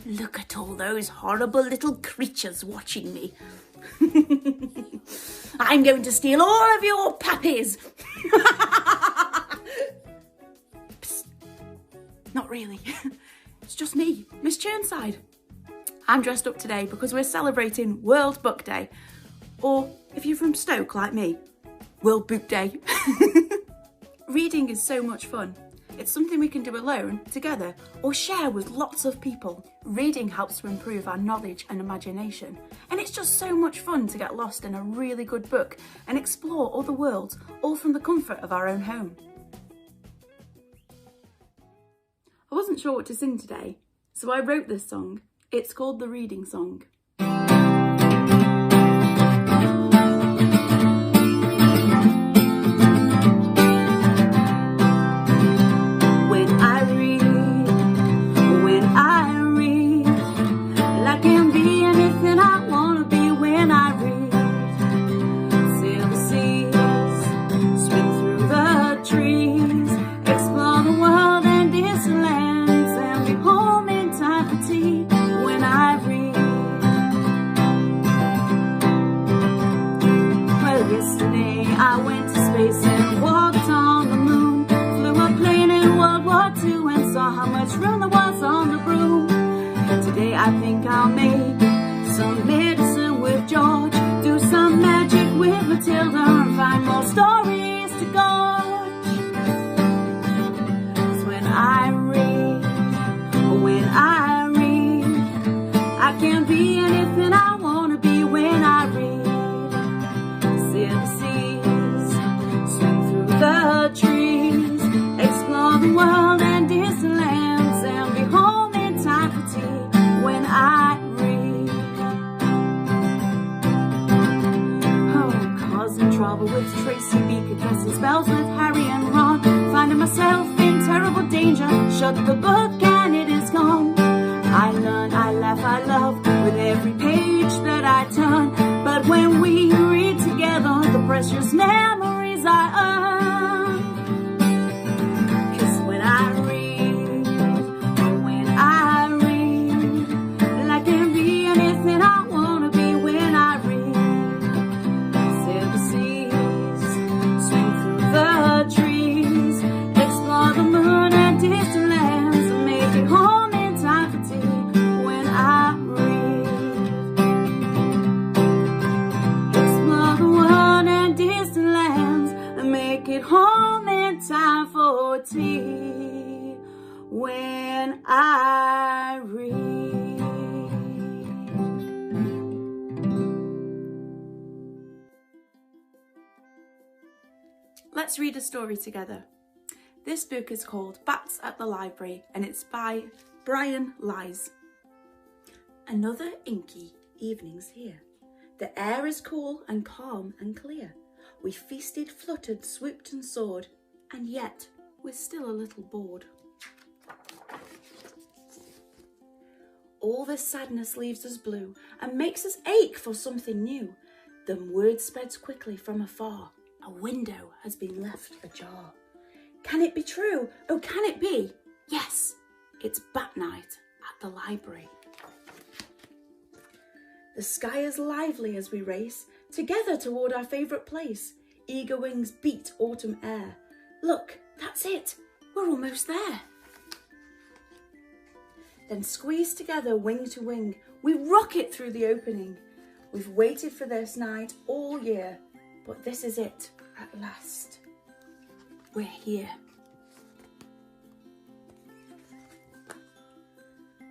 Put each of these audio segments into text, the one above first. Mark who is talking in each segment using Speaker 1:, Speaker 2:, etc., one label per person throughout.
Speaker 1: Look at all those horrible little creatures watching me. I'm going to steal all of your puppies. Psst. Not really. It's just me, Miss Chirnside. I'm dressed up today because we're celebrating World Book Day. Or, if you're from Stoke like me, World Book Day. Reading is so much fun. It's something we can do alone, together, or share with lots of people. Reading helps to improve our knowledge and imagination. And it's just so much fun to get lost in a really good book and explore other worlds, all from the comfort of our own home. I wasn't sure what to sing today, so I wrote this song. It's called The Reading Song. I went to space and walked on the moon. Flew a plane in World War II and saw how much room there was on the broom. Today I think I'll make some medicine with George, do some magic with Matilda, and find more stories to gorge. 'Cause when I read, I can be anything I want to be when I read. Sail the seas, swim through the trees, explore the world and distant lands, and be home in time for tea when I read. Oh, causing trouble with Tracy Beaker, casting spells with Harry and Ron, finding myself in terrible danger, shut the book and it is gone. I learn, I laugh, I love with every page that I turn, but when we read together, the precious memories I earn. 'Cause when I read, I can be anything I want to be when I read. Sail the seas, swim through the trees, explore the moon and distant lands, and make it home in time for tea when I read. Explore the world and distant lands, and make it home in time for tea when I read. Let's read a story together. This book is called Bats at the Library, and it's by Brian Lies. Another inky evening's here. The air is cool and calm and clear. We feasted, fluttered, swooped and soared, and yet we're still a little bored. All this sadness leaves us blue and makes us ache for something new. The word spreads quickly from afar. A window has been left ajar. Can it be true? Oh, can it be? Yes, it's bat night at the library. The sky is lively as we race together toward our favourite place. Eager wings beat autumn air. Look, that's it. We're almost there. Then squeeze together wing to wing, we rocket through the opening. We've waited for this night all year, but this is it at last. We're here.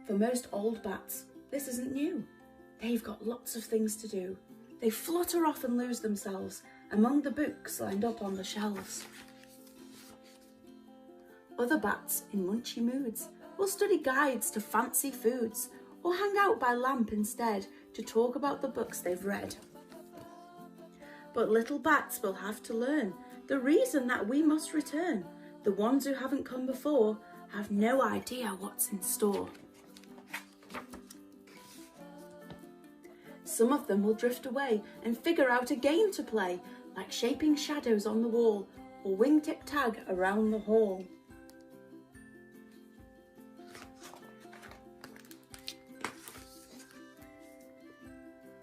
Speaker 1: For most old bats, this isn't new. They've got lots of things to do. They flutter off and lose themselves among the books lined up on the shelves. Other bats in munchy moods will study guides to fancy foods, or hang out by lamp instead to talk about the books they've read. But little bats will have to learn the reason that we must return. The ones who haven't come before have no idea what's in store. Some of them will drift away and figure out a game to play, like shaping shadows on the wall or wingtip tag around the hall.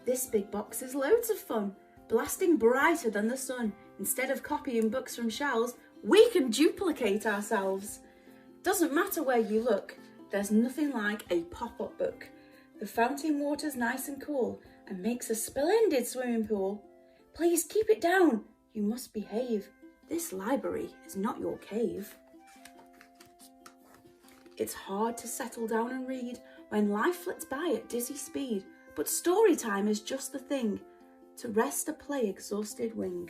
Speaker 1: This big box is loads of fun, blasting brighter than the sun. Instead of copying books from shelves, we can duplicate ourselves. Doesn't matter where you look, there's nothing like a pop-up book. The fountain water's nice and cool and makes a splendid swimming pool. Please keep it down, you must behave. This library is not your cave. It's hard to settle down and read when life flits by at dizzy speed, but story time is just the thing to rest a play-exhausted wing.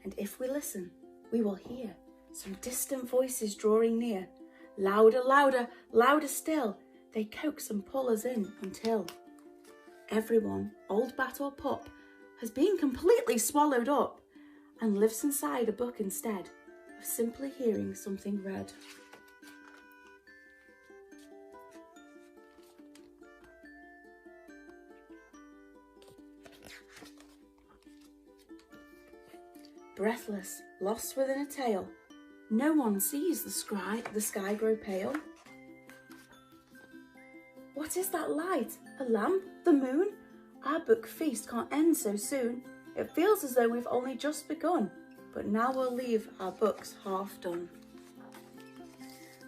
Speaker 1: And if we listen, we will hear some distant voices drawing near. Louder, louder, louder still, they coax and pull us in until everyone, old bat or pup, has been completely swallowed up and lives inside a book instead of simply hearing something read. Breathless, lost within a tale, no one sees the sky grow pale. What is that light? A lamp? The moon? Our book feast can't end so soon. It feels as though we've only just begun, but now we'll leave our books half done.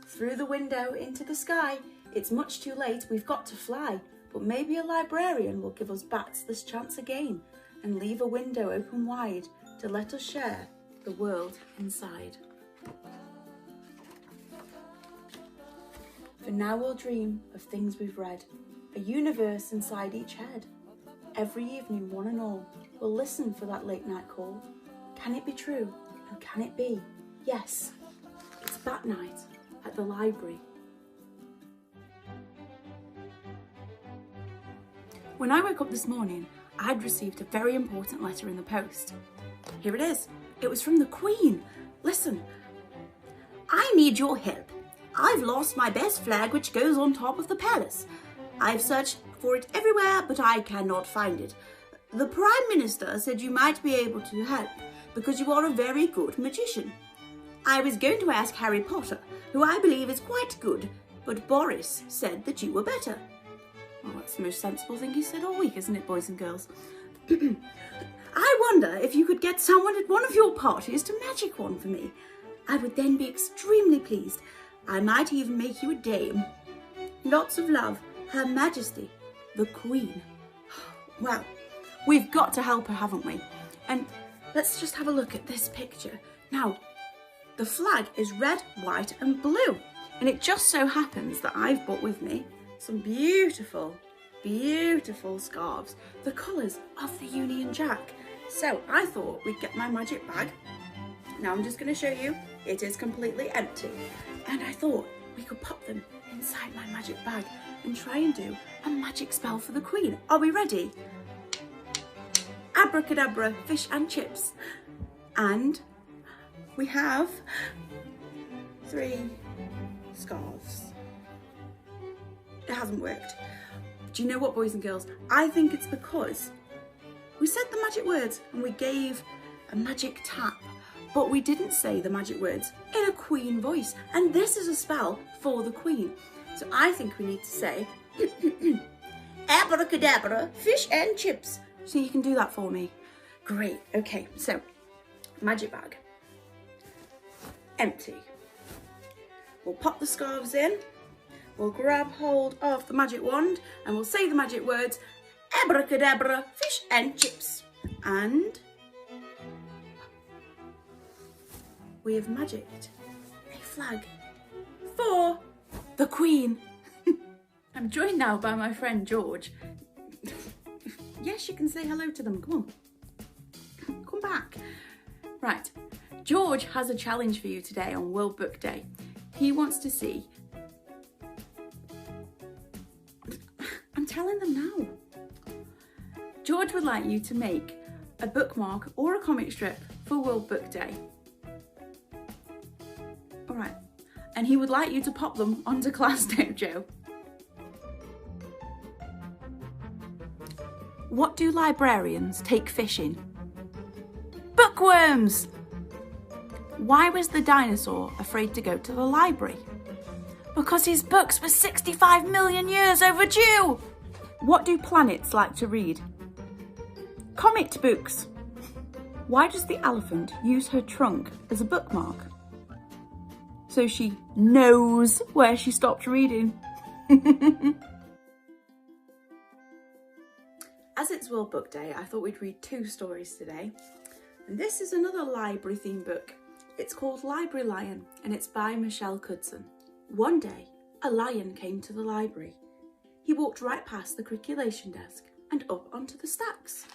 Speaker 1: Through the window into the sky, it's much too late, we've got to fly, but maybe a librarian will give us bats this chance again and leave a window open wide to let us share the world inside. For now we'll dream of things we've read, a universe inside each head. Every evening, one and all, we'll listen for that late night call. Can it be true? Or can it be? Yes, it's bat night at the library. When I woke up this morning, I'd received a very important letter in the post. Here it is. It was from the Queen. Listen. I need your help. I've lost my best flag which goes on top of the palace. I've searched for it everywhere, but I cannot find it. The Prime Minister said you might be able to help because you are a very good magician. I was going to ask Harry Potter, who I believe is quite good, but Boris said that you were better. Well, that's the most sensible thing he said all week, isn't it, boys and girls? I wonder if you could get someone at one of your parties to magic one for me. I would then be extremely pleased. I might even make you a dame. Lots of love, Her Majesty, the Queen. Well, we've got to help her, haven't we? And let's just have a look at this picture. Now, the flag is red, white and blue. And it just so happens that I've brought with me some beautiful, beautiful scarves, the colours of the Union Jack. So I thought we'd get my magic bag. Now I'm just going to show you, it is completely empty. And I thought we could pop them inside my magic bag and try and do a magic spell for the Queen. Are we ready? Abracadabra, fish and chips. And we have 3 scarves. It hasn't worked. Do you know what, boys and girls? I think it's because we said the magic words and we gave a magic tap, but we didn't say the magic words in a Queen voice. And this is a spell for the Queen. So I think we need to say, abracadabra, fish and chips. So you can do that for me. Great, okay, so magic bag, empty. We'll pop the scarves in, we'll grab hold of the magic wand and we'll say the magic words, abracadabra, fish and chips. And we have magicked a flag for the Queen. I'm joined now by my friend George. Yes, you can say hello to them, come on. Come back. Right, George has a challenge for you today on World Book Day. He wants to see... I'm telling them now. George would like you to make a bookmark or a comic strip for World Book Day. All right, and he would like you to pop them onto Class Dojo. What do librarians take fishing? Bookworms! Why was the dinosaur afraid to go to the library? Because his books were 65 million years overdue. What do planets like to read? Comic books. Why does the elephant use her trunk as a bookmark? So she knows where she stopped reading. As it's World Book Day, I thought we'd read 2 stories today. And this is another library themed book. It's called Library Lion and it's by Michelle Knudsen. One day, a lion came to the library. He walked right past the criculation desk and up onto the stacks.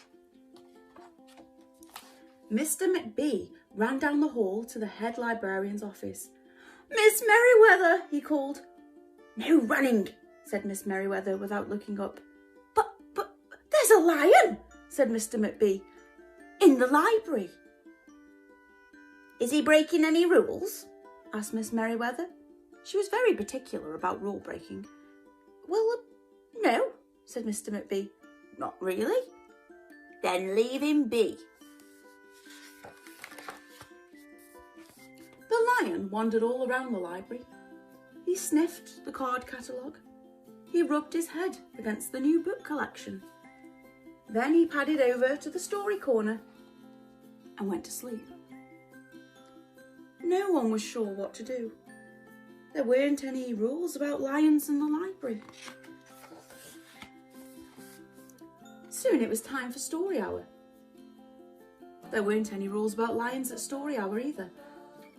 Speaker 1: Mr. McBee ran down the hall to the head librarian's office. "Miss Merriweather," he called. "No running," said Miss Merriweather without looking up. But there's a lion," said Mr. McBee, "in the library." "Is he breaking any rules?" asked Miss Merriweather. She was very particular about rule breaking. "Well, no," said Mr. McBee. "Not really." "Then leave him be." The lion wandered all around the library. He sniffed the card catalogue. He rubbed his head against the new book collection. Then he padded over to the story corner and went to sleep. No one was sure what to do. There weren't any rules about lions in the library. Soon it was time for story hour. There weren't any rules about lions at story hour either.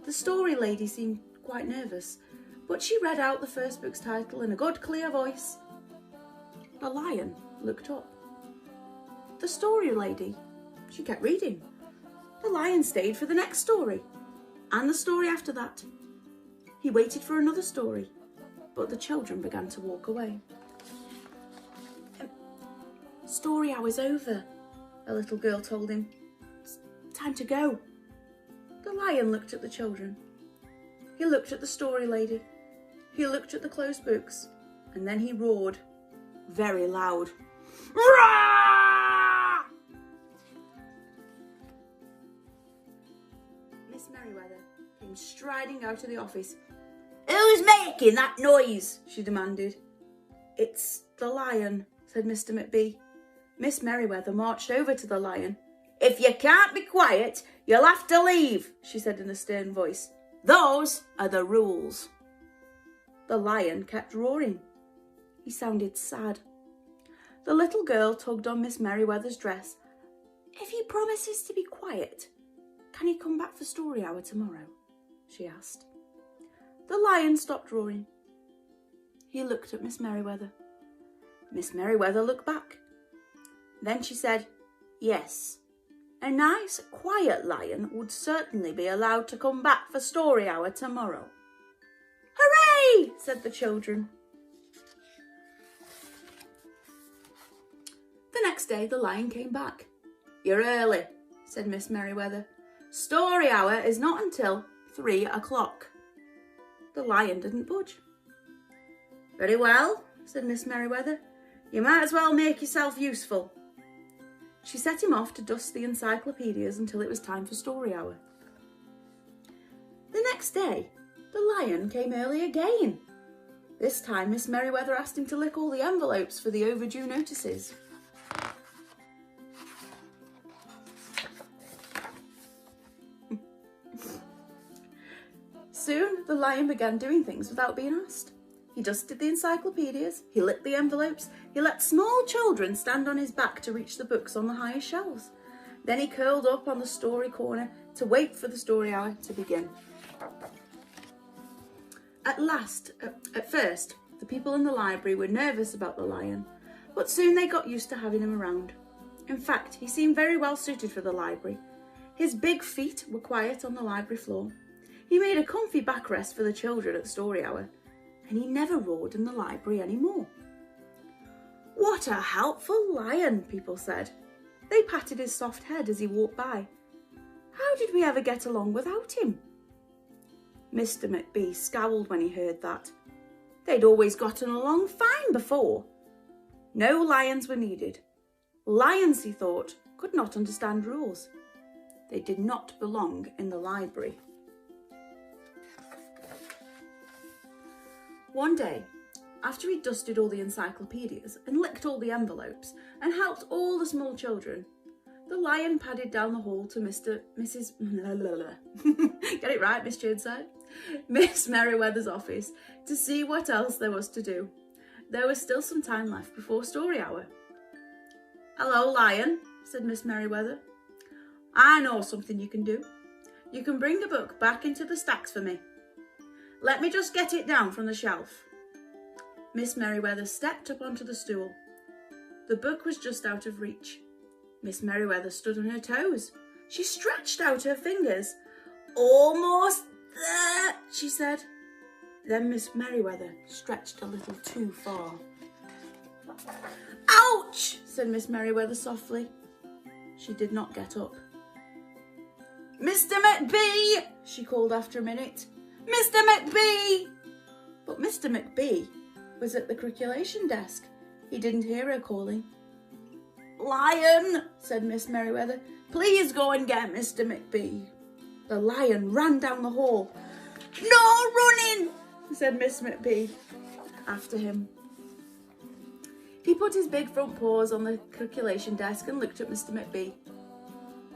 Speaker 1: The story lady seemed quite nervous, but she read out the first book's title in a good, clear voice. The lion looked up. The story lady, she kept reading. The lion stayed for the next story, and the story after that. He waited for another story, but the children began to walk away. "Story hour's over," a little girl told him. "It's time to go." The lion looked at the children. He looked at the story lady. He looked at the closed books, and then he roared, very loud. "Roar!" Miss Merriweather came striding out of the office. "Who's making that noise?" she demanded. "It's the lion," said Mr. McBee. Miss Merriweather marched over to the lion. "If you can't be quiet, you'll have to leave," she said in a stern voice. "Those are the rules." The lion kept roaring. He sounded sad. The little girl tugged on Miss Merriweather's dress. "If he promises to be quiet, can he come back for story hour tomorrow?" she asked. The lion stopped roaring. He looked at Miss Merriweather. Miss Merriweather looked back. Then she said, "Yes, a nice, quiet lion would certainly be allowed to come back for story hour tomorrow." "Hooray!" said the children. The next day, the lion came back. "You're early," said Miss Merriweather. "Story hour is not until 3 o'clock. The lion didn't budge. "Very well," said Miss Merriweather. "You might as well make yourself useful." She set him off to dust the encyclopedias until it was time for story hour. The next day, the lion came early again. This time, Miss Merriweather asked him to lick all the envelopes for the overdue notices. Soon, the lion began doing things without being asked. He dusted the encyclopedias, he lit the envelopes, he let small children stand on his back to reach the books on the highest shelves. Then he curled up on the story corner to wait for the story hour to begin. At first, the people in the library were nervous about the lion, but soon they got used to having him around. In fact, he seemed very well suited for the library. His big feet were quiet on the library floor. He made a comfy backrest for the children at story hour, and he never roared in the library anymore. "What a helpful lion," people said. They patted his soft head as he walked by. "How did we ever get along without him?" Mr. McBee scowled when he heard that. They'd always gotten along fine before. No lions were needed. Lions, he thought, could not understand rules. They did not belong in the library. One day, after he'd dusted all the encyclopedias and licked all the envelopes and helped all the small children, the lion padded down the hall to Mrs. Get it right, Miss Chirnside? Miss Merriweather's office to see what else there was to do. There was still some time left before story hour. "Hello, Lion," said Miss Merriweather. "I know something you can do. You can bring a book back into the stacks for me. Let me just get it down from the shelf." Miss Merriweather stepped up onto the stool. The book was just out of reach. Miss Merriweather stood on her toes. She stretched out her fingers. "Almost there," she said. Then Miss Merriweather stretched a little too far. "Ouch!" said Miss Merriweather softly. She did not get up. "Mr. McBee!" she called after a minute. "Mr. McBee!" But Mr. McBee was at the circulation desk. He didn't hear her calling. "Lion," said Miss Merriweather, "please go and get Mr. McBee." The lion ran down the hall. "No running," said Miss McBee after him. He put his big front paws on the circulation desk and looked at Mr. McBee.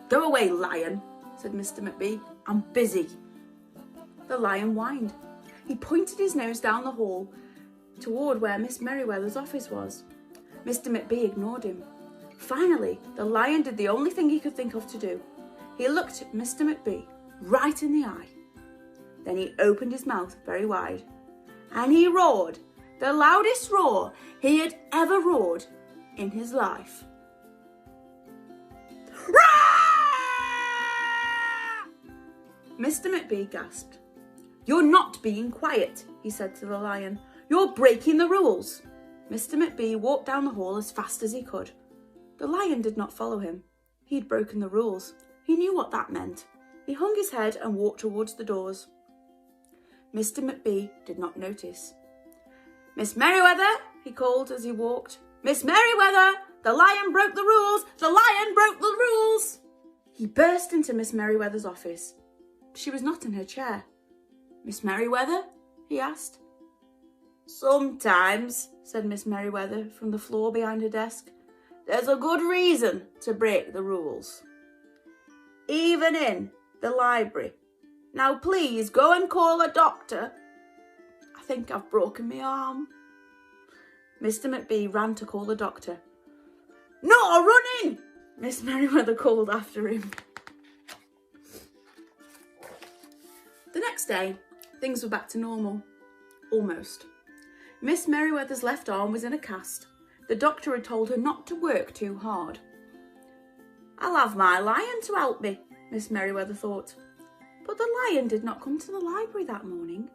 Speaker 1: "Go away, Lion," said Mr. McBee. "I'm busy." The lion whined. He pointed his nose down the hall toward where Miss Merriweather's office was. Mr. McBee ignored him. Finally, the lion did the only thing he could think of to do. He looked at Mr. McBee right in the eye. Then he opened his mouth very wide, and he roared the loudest roar he had ever roared in his life. Roar! Mr. McBee gasped. "You're not being quiet," he said to the lion. "You're breaking the rules." Mr. McBee walked down the hall as fast as he could. The lion did not follow him. He'd broken the rules. He knew what that meant. He hung his head and walked towards the doors. Mr. McBee did not notice. "Miss Merriweather," he called as he walked. "Miss Merriweather, the lion broke the rules! The lion broke the rules!" He burst into Miss Merriweather's office. She was not in her chair. "Miss Merriweather?" he asked. "Sometimes," said Miss Merriweather from the floor behind her desk, "there's a good reason to break the rules. Even in the library. Now please go and call a doctor. I think I've broken my arm." Mr. McBee ran to call the doctor. "No running!" Miss Merriweather called after him. The next day, things were back to normal. Almost. Miss Merriweather's left arm was in a cast. The doctor had told her not to work too hard. "I'll have my lion to help me," Miss Merriweather thought. But the lion did not come to the library that morning.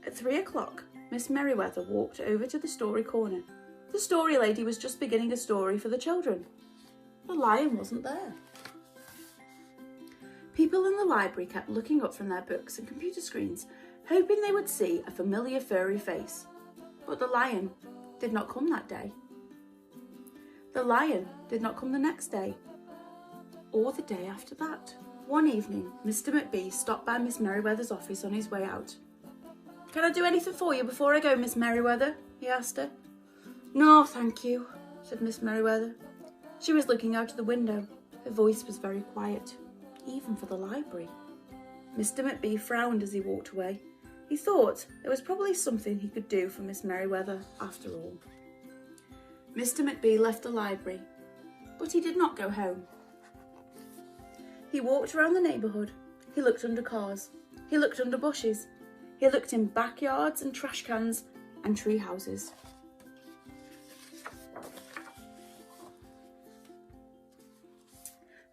Speaker 1: At 3:00, Miss Merriweather walked over to the story corner. The story lady was just beginning a story for the children. The lion wasn't there. People in the library kept looking up from their books and computer screens, hoping they would see a familiar furry face. But the lion did not come that day. The lion did not come the next day, or the day after that. One evening, Mr. McBee stopped by Miss Merriweather's office on his way out. "Can I do anything for you before I go, Miss Merriweather?" he asked her. "No, thank you," said Miss Merriweather. She was looking out of the window. Her voice was very quiet, even for the library. Mr. McBee frowned as he walked away. He thought there was probably something he could do for Miss Merriweather after all. Mr. McBee left the library, but he did not go home. He walked around the neighbourhood. He looked under cars. He looked under bushes. He looked in backyards and trash cans and tree houses.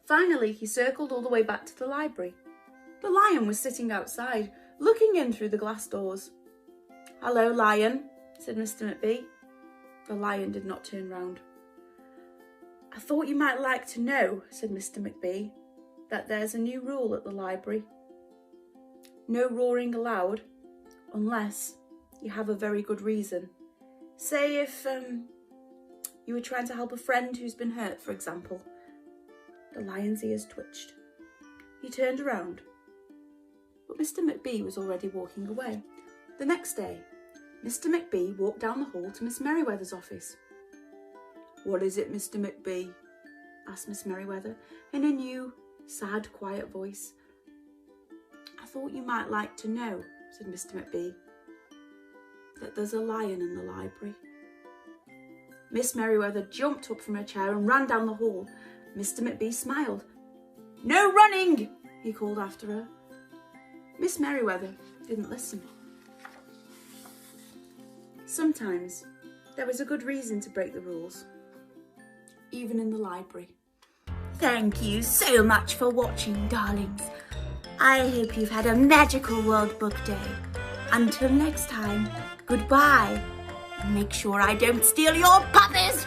Speaker 1: Finally, he circled all the way back to the library. The lion was sitting outside, looking in through the glass doors. "Hello, lion," said Mr. McBee. The lion did not turn round. "I thought you might like to know," said Mr. McBee, "that there's a new rule at the library. No roaring allowed, unless you have a very good reason. Say if you were trying to help a friend who's been hurt, for example." The lion's ears twitched. He turned around, but Mr. McBee was already walking away. The next day, Mr. McBee walked down the hall to Miss Merriweather's office. "What is it, Mr. McBee?" asked Miss Merriweather in a new, sad, quiet voice. "I thought you might like to know," said Mr. McBee, "that there's a lion in the library." Miss Merriweather jumped up from her chair and ran down the hall. Mr. McBee smiled. "No running!" he called after her. Miss Merriweather didn't listen. Sometimes there was a good reason to break the rules, even in the library. Thank you so much for watching, darlings. I hope you've had a magical World Book Day. Until next time, goodbye. Make sure I don't steal your puppies.